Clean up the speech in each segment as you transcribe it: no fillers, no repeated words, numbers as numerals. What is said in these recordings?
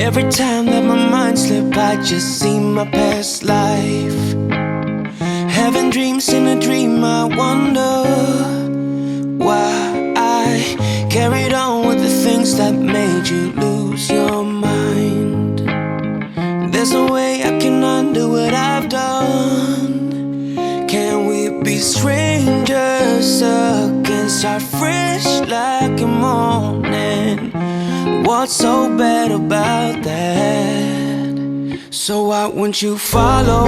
Every time that my mind slips, I just see my past life. Having dreams in a dream, I wonder why I carried on with the things that made you lose your mind. There's no way I can undo what I've done. Can we be strangers again? Start fresh like a morning. What's so bad about that? So why won't you follow?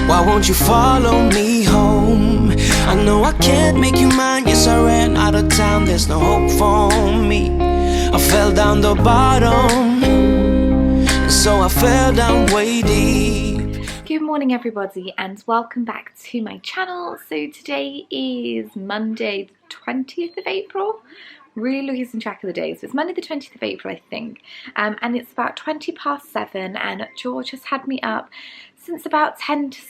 Why won't you follow me home? I know I can't make you mine. Yes, I ran out of town. There's no hope for me. I fell down the bottom, so I fell down way deep. Good morning everybody and welcome back to my channel. So today is Monday the 20th of April. Really losing track of the days. So it's Monday the 20th of April I think, and it's about 7:20 and George has had me up since about 10 to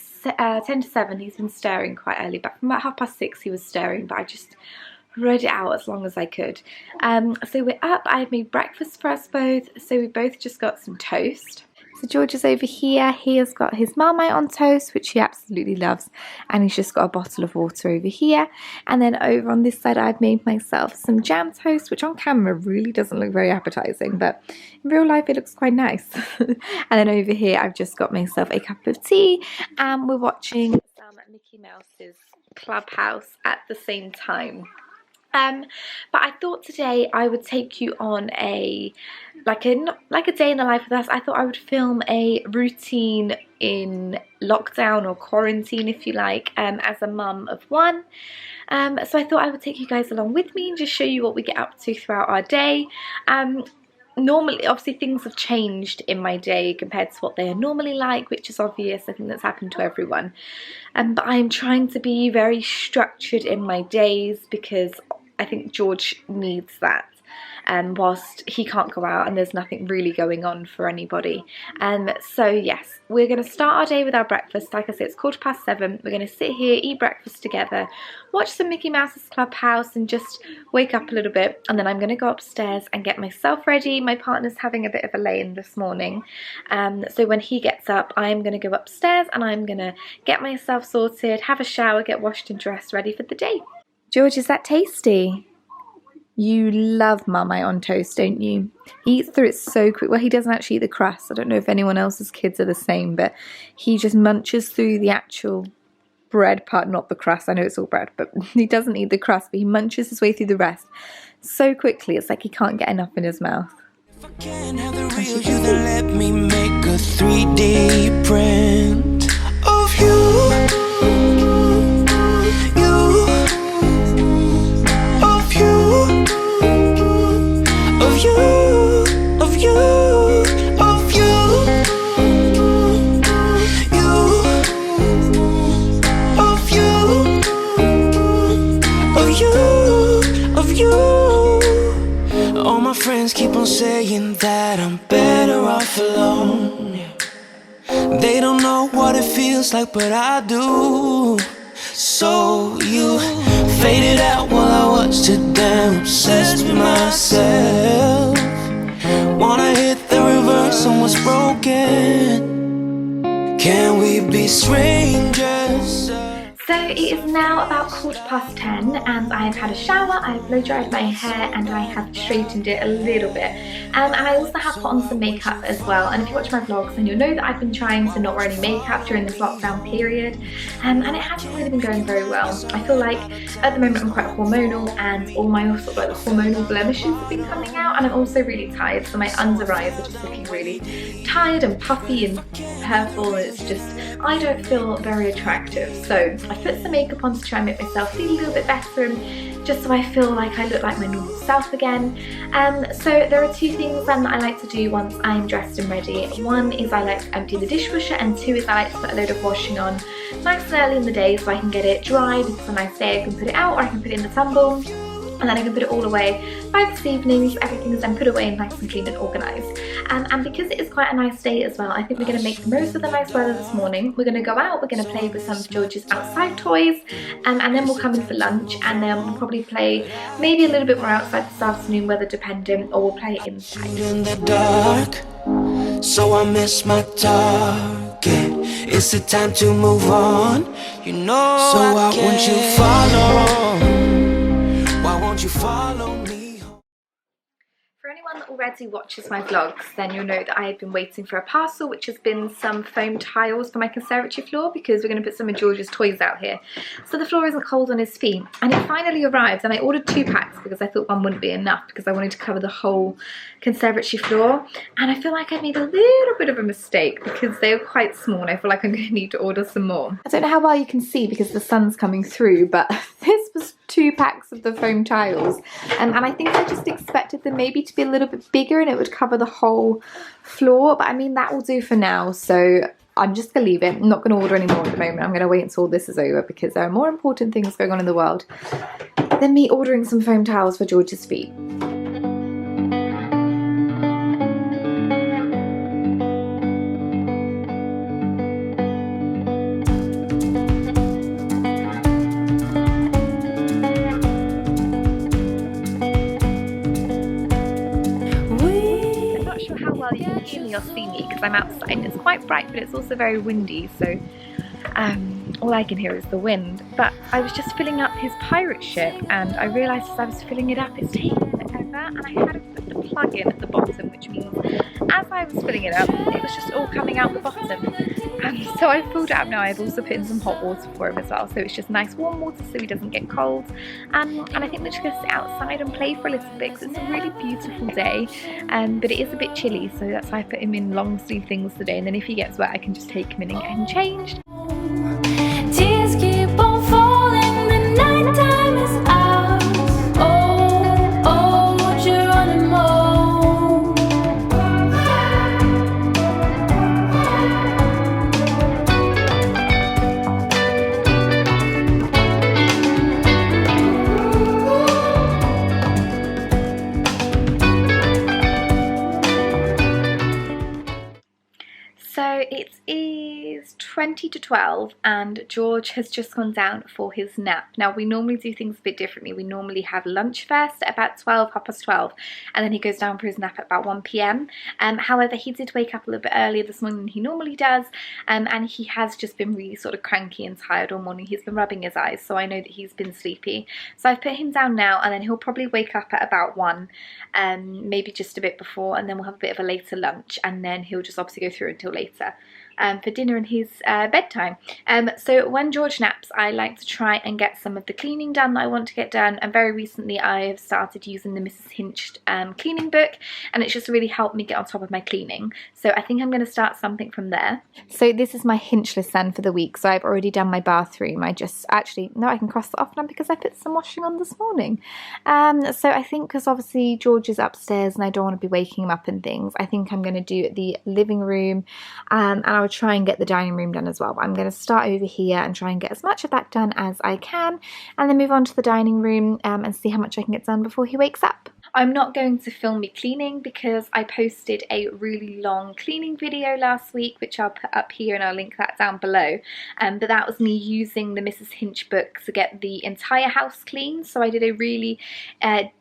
7. He's been stirring quite early, but from about 6:30 he was stirring, but I just read it out as long as I could. So we're up. I've made breakfast for us both, so we both just got some toast. So George is over here. He has got his Marmite on toast, which he absolutely loves, and he's just got a bottle of water over here. And then over on this side I've made myself some jam toast, which on camera really doesn't look very appetizing, but in real life it looks quite nice. And then over here I've just got myself a cup of tea, and we're watching some Mickey Mouse's Clubhouse at the same time. But I thought today I would take you on a day in the life with us. I thought I would film a routine in lockdown or quarantine, if you like, as a mum of one. So I thought I would take you guys along with me and just show you what we get up to throughout our day. Normally, obviously, things have changed in my day compared to what they are normally like, which is obvious. I think that's happened to everyone. But I'm trying to be very structured in my days because I think George needs that. Whilst he can't go out and there's nothing really going on for anybody. So yes, we're going to start our day with our breakfast. Like I said, it's 7:15. We're going to sit here, eat breakfast together, watch some Mickey Mouse's Clubhouse and just wake up a little bit, and then I'm going to go upstairs and get myself ready. My partner's having a bit of a lay-in this morning, so when he gets up I'm going to go upstairs and I'm going to get myself sorted, have a shower, get washed and dressed, ready for the day. George, is that tasty? You love Marmite on toast, don't you? He eats through it so quick. Well, he doesn't actually eat the crust. I don't know if anyone else's kids are the same, but he just munches through the actual bread part, not the crust. I know it's all bread, but he doesn't eat the crust, but he munches his way through the rest so quickly. It's like he can't get enough in his mouth. If I can't have the real you, then let me make a 3D print of you. Keep on saying that I'm better off alone. They don't know what it feels like, but I do. So you faded out while I watched it, damn obsessed with myself. Wanna hit the reverse on what's broken. Can we be strangers? So it is now about 10:15 and I have had a shower, I have blow dried my hair and I have straightened it a little bit. And I also have put on some makeup as well, and if you watch my vlogs then you'll know that I've been trying to not wear any makeup during this lockdown period, and it hasn't really been going very well. I feel like at the moment I'm quite hormonal and all my sort of like the hormonal blemishes have been coming out, and I'm also really tired, so my under eyes are just looking really tired and puffy and purple, and it's just, I don't feel very attractive. So I put some makeup on to try and make myself feel a little bit better and just so I feel like I look like my normal self again. So there are two things then that I like to do once I'm dressed and ready. One is I like to empty the dishwasher, and two is I like to put a load of washing on nice and early in the day so I can get it dried. If it's a nice day I can put it out or I can put it in the tumble. and then I can put it all away by this evening, so everything is then put away and nice and clean and organised. And because it is quite a nice day as well, I think we're going to make the most of the nice weather this morning. We're going to go out, we're going to play with some of George's outside toys, and then we'll come in for lunch, and then we'll probably play maybe a little bit more outside this afternoon, weather dependent, or we'll play it inside. In the dark, so I miss my target. Is it time to move on? You know, so why won't you follow? Why won't you follow me? For anyone that already watches my vlogs, then you'll know that I have been waiting for a parcel, which has been some foam tiles for my conservatory floor, because we're going to put some of George's toys out here so the floor isn't cold on his feet. And it finally arrived, and I ordered 2 packs because I thought one wouldn't be enough, because I wanted to cover the whole conservatory floor. And I feel like I made a little bit of a mistake because they are quite small, and I feel like I'm going to need to order some more. I don't know how well you can see because the sun's coming through, but this was 2 packs of the foam tiles, and I think I just expected them maybe to be a little bit bigger and it would cover the whole floor, but I mean, that will do for now, so I'm just gonna leave it. I'm not gonna order any more at the moment. I'm gonna wait until this is over, because there are more important things going on in the world than me ordering some foam towels for George's feet. You can hear me or see me because I'm outside and it's quite bright, but it's also very windy, so all I can hear is the wind. But I was just filling up his pirate ship, and I realised as I was filling it up it's taking forever, and I hadn't put the plug in at the bottom, which means as I was filling it up it was just all coming out the bottom. So I've pulled it up now. I've also put in some hot water for him as well, so it's just nice warm water so he doesn't get cold. And I think we're just going to sit outside and play for a little bit because it's a really beautiful day, but it is a bit chilly, so that's why I put him in long sleeve things today, and then if he gets wet I can just take him in and get him changed. Tears keep on falling, the night time is ours. Oh, oh, Geronimo. So it is 20 to 12 and George has just gone down for his nap. Now we normally do things a bit differently. We normally have lunch first at about 12, 12:30, and then he goes down for his nap at about 1 p.m. However, he did wake up a little bit earlier this morning than he normally does, and he has just been really sort of cranky and tired all morning. He's been rubbing his eyes, so I know that he's been sleepy. So I've put him down now, and then he'll probably wake up at about 1, maybe just a bit before, and then we'll have a bit of a later lunch, and then he'll just obviously go through until later. For dinner and his bedtime. So when George naps, I like to try and get some of the cleaning done that I want to get done, and very recently I have started using the Mrs. Hinch cleaning book, and it's just really helped me get on top of my cleaning. So I think I'm going to start something from there. So this is my Hinch list then for the week. So I've already done my bathroom. I can cross that off now because I put some washing on this morning. So I think because obviously George is upstairs and I don't want to be waking him up and things, I think I'm going to do the living room, and I'll try and get the dining room done as well. But I'm going to start over here and try and get as much of that done as I can, and then move on to the dining room and see how much I can get done before he wakes up. I'm not going to film me cleaning because I posted a really long cleaning video last week, which I'll put up here and I'll link that down below. But that was me using the Mrs. Hinch book to get the entire house clean. So I did a really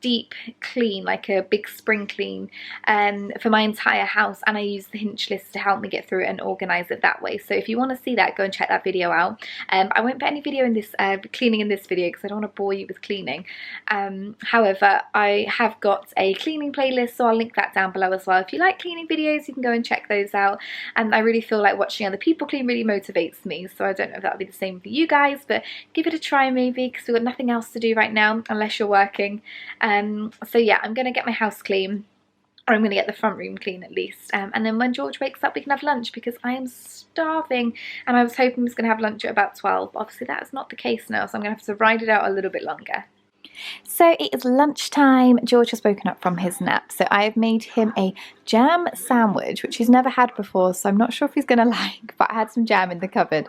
deep clean, like a big spring clean for my entire house, and I used the Hinch list to help me get through it and organise it that way. So if you want to see that, go and check that video out. I won't put any video in this cleaning in this video because I don't want to bore you with cleaning. However, I have got a cleaning playlist, so I'll link that down below as well. If you like cleaning videos, you can go and check those out, and I really feel like watching other people clean really motivates me, so I don't know if that'll be the same for you guys, but give it a try maybe, because we've got nothing else to do right now unless you're working. So yeah, I'm gonna get my house clean, or I'm going to get the front room clean at least, and then when George wakes up we can have lunch, because I am starving, and I was hoping he was going to have lunch at about 12, but obviously that is not the case now, so I'm going to have to ride it out a little bit longer. So it is lunchtime. George has woken up from his nap. So I have made him a jam sandwich, which he's never had before. So I'm not sure if he's going to like, but I had some jam in the cupboard.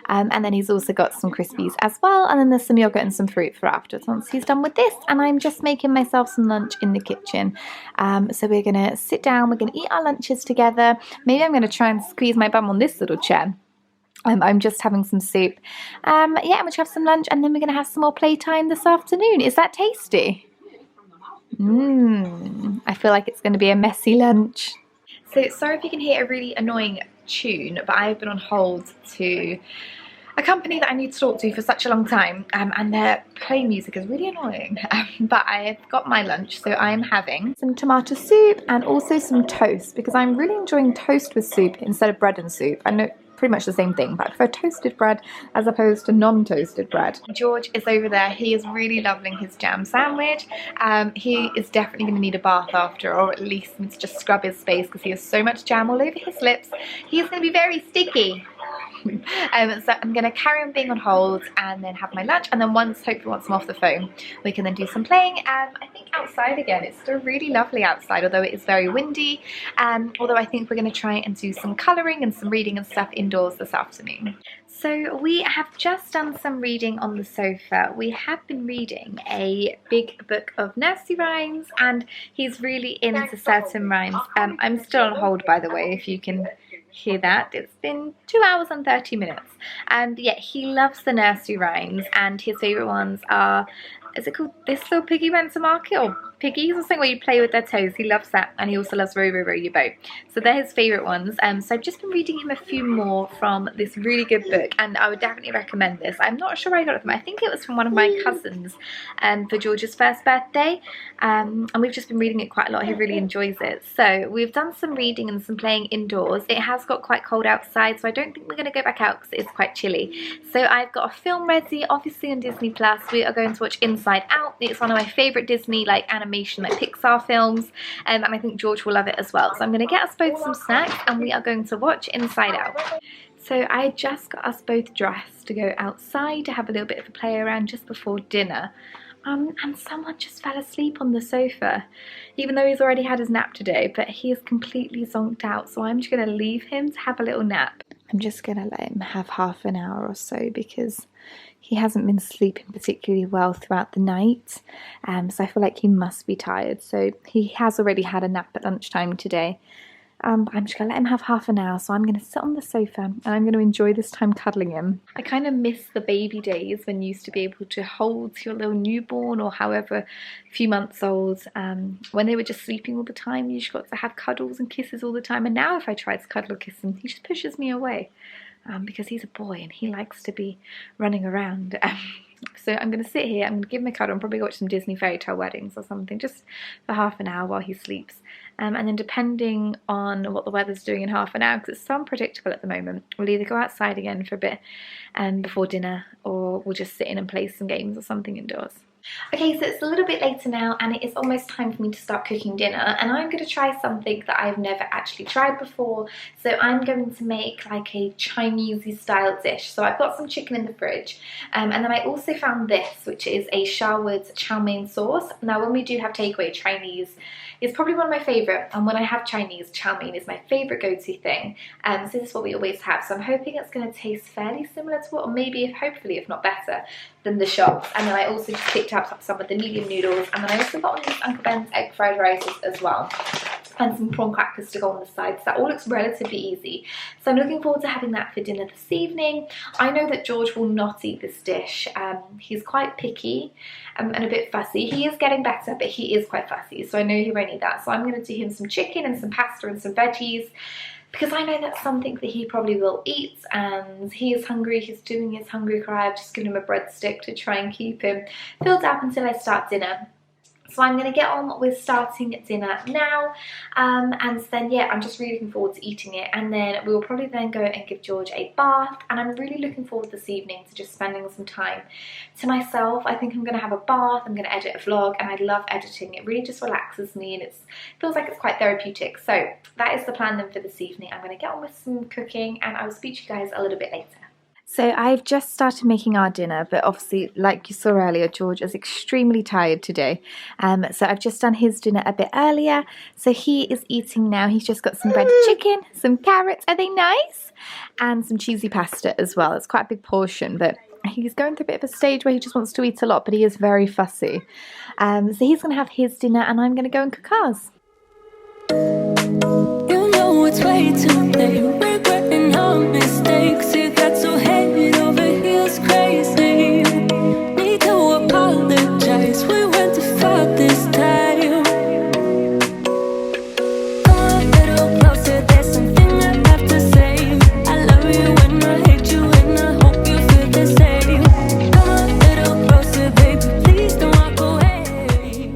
And then he's also got some Crispies as well. And then there's some yogurt and some fruit for afterwards once he's done with this. And I'm just making myself some lunch in the kitchen. So we're going to sit down. We're going to eat our lunches together. Maybe I'm going to try and squeeze my bum on this little chair. I'm just having some soup. Yeah, and we'll have some lunch, and then we're going to have some more playtime this afternoon. Is that tasty? I feel like it's going to be a messy lunch. So sorry if you can hear a really annoying tune, but I've been on hold to a company that I need to talk to for such a long time, and their playing music is really annoying. But I've got my lunch, so I'm having some tomato soup and also some toast, because I'm really enjoying toast with soup instead of bread and soup. I know pretty much the same thing, but I prefer toasted bread as opposed to non-toasted bread. George is over there. He is really loving his jam sandwich. He is definitely going to need a bath after, or at least needs to just scrub his face because he has so much jam all over his lips. He is going to be very sticky. So I'm going to carry on being on hold and then have my lunch, and then hopefully once I'm off the phone, we can then do some playing. I think outside again, it's still really lovely outside, although it is very windy. Although I think we're going to try and do some colouring and some reading and stuff indoors this afternoon. So we have just done some reading on the sofa. We have been reading a big book of nursery rhymes, and he's really into certain rhymes. I'm still on hold, by the way, if you can hear that. It's been 2 hours and 30 minutes. And yeah, he loves the nursery rhymes, and his favourite ones are, is it called This Little Piggy Went to Market, or Piggies or something, where you play with their toes? He loves that, and he also loves Row, Row, Row Your Boat. So they're his favourite ones. So I've just been reading him a few more from this really good book, and I would definitely recommend this. I'm not sure where I got it from. I think it was from one of my cousins for George's first birthday, and we've just been reading it quite a lot. He really enjoys it. So we've done some reading and some playing indoors. It has got quite cold outside, so I don't think we're going to go back out because it's quite chilly. So I've got a film ready, obviously on Disney Plus. We are going to watch Inside Out. It's one of my favourite Disney animation, like Pixar films, and I think George will love it as well. So I'm going to get us both some snacks, and we are going to watch Inside Out. So I just got us both dressed to go outside to have a little bit of a play around just before dinner. And someone just fell asleep on the sofa, even though he's already had his nap today, but he is completely zonked out, so I'm just going to leave him to have a little nap. I'm just going to let him have half an hour or so because he hasn't been sleeping particularly well throughout the night, so I feel like he must be tired. So he has already had a nap at lunchtime today. I'm just going to let him have half an hour, so I'm going to sit on the sofa and I'm going to enjoy this time cuddling him. I kind of miss the baby days when you used to be able to hold your little newborn, or however few months old, when they were just sleeping all the time. You just got to have cuddles and kisses all the time, and now if I try to cuddle or kiss him, he just pushes me away because he's a boy and he likes to be running around. So I'm going to sit here, I'm going to give him a cuddle and probably watch some Disney fairy tale weddings or something just for half an hour while he sleeps. And then depending on what the weather's doing in half an hour, because it's so unpredictable at the moment, we'll either go outside again for a bit before dinner, or we'll just sit in and play some games or something indoors. Okay, so it's a little bit later now, and it is almost time for me to start cooking dinner, and I'm going to try something that I've never actually tried before. So I'm going to make like a Chinese style dish. So I've got some chicken in the fridge, and then I also found this, which is a Sharwood's chow mein sauce. Now when we do have takeaway Chinese, it's probably one of my favourite, and when I have Chinese, chow mein is my favourite go-to thing. So this is what we always have, so I'm hoping it's going to taste fairly similar to what, or maybe hopefully if not better than the shops. And then I also just picked up some of the medium noodles, and then I also got one of these Uncle Ben's egg fried rices as well, and some prawn crackers to go on the side. So that all looks relatively easy. So I'm looking forward to having that for dinner this evening. I know that George will not eat this dish. He's quite picky and a bit fussy. He is getting better, but he is quite fussy, so I know he won't eat that. So I'm going to do him some chicken and some pasta and some veggies, because I know that's something that he probably will eat, and he is hungry. He's doing his hungry cry. I've just given him a breadstick to try and keep him filled up until I start dinner. So I'm going to get on with starting dinner now, and then yeah, I'm just really looking forward to eating it, and then we will probably then go and give George a bath, and I'm really looking forward this evening to just spending some time to myself. I think I'm going to have a bath, I'm going to edit a vlog, and I love editing. It really just relaxes me, and it feels like it's quite therapeutic. So that is the plan then for this evening. I'm going to get on with some cooking, and I will speak to you guys a little bit later. So I've just started making our dinner, but obviously, like you saw earlier, George is extremely tired today. So I've just done his dinner a bit earlier. So he is eating now. He's just got some breaded chicken, some carrots, are they nice? And some cheesy pasta as well. It's quite a big portion, but he's going through a bit of a stage where he just wants to eat a lot, but he is very fussy. So he's going to have his dinner and I'm going to go and cook ours. You know it's way too late, regretting our mistakes. You got so head over heels crazy. Need to apologize, we went too far this time. Come a little closer, there's something I have to say. I love you and I hate you and I hope you feel the same. Come a little closer, baby, please don't walk away.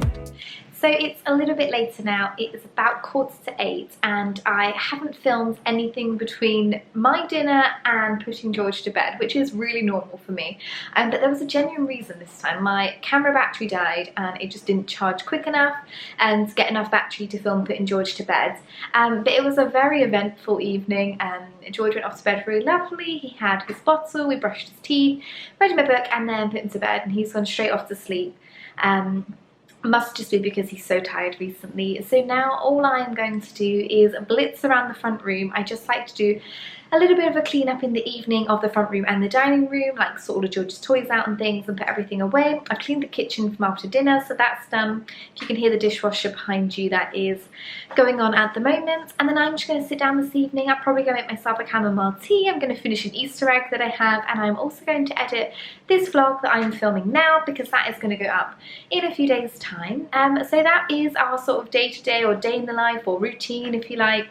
So it's a little bit later now, it is about 7:45 and I haven't filmed anything between my dinner and putting George to bed, which is really normal for me. But there was a genuine reason this time. My camera battery died and it just didn't charge quick enough and get enough battery to film putting George to bed. But it was a very eventful evening. George went off to bed really lovely. He had his bottle, we brushed his teeth, read him a book and then put him to bed and he's gone straight off to sleep. Must just be because he's so tired recently. So now all I am going to do is blitz around the front room. I just like to do a little bit of a clean up in the evening of the front room and the dining room, like sort all of George's toys out and things and put everything away. I've cleaned the kitchen from after dinner, so that's done. If you can hear the dishwasher behind you, that is going on at the moment. And then I'm just going to sit down this evening. I'll probably go make myself a chamomile tea. I'm going to finish an Easter egg that I have, and I'm also going to edit this vlog that I'm filming now because that is going to go up in a few days' time. So that is our sort of day-to-day or day in the life or routine, if you like,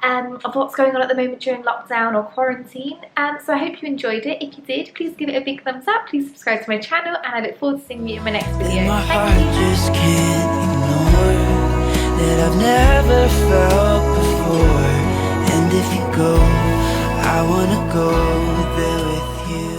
of what's going on at the moment during lockdown or quarantine. So I hope you enjoyed it. If you did, please give it a big thumbs up, please subscribe to my channel, and I look forward to seeing you in my next video. My heart Thank you. just can't ignore that I've never felt before. And if you go, I wanna go there with you.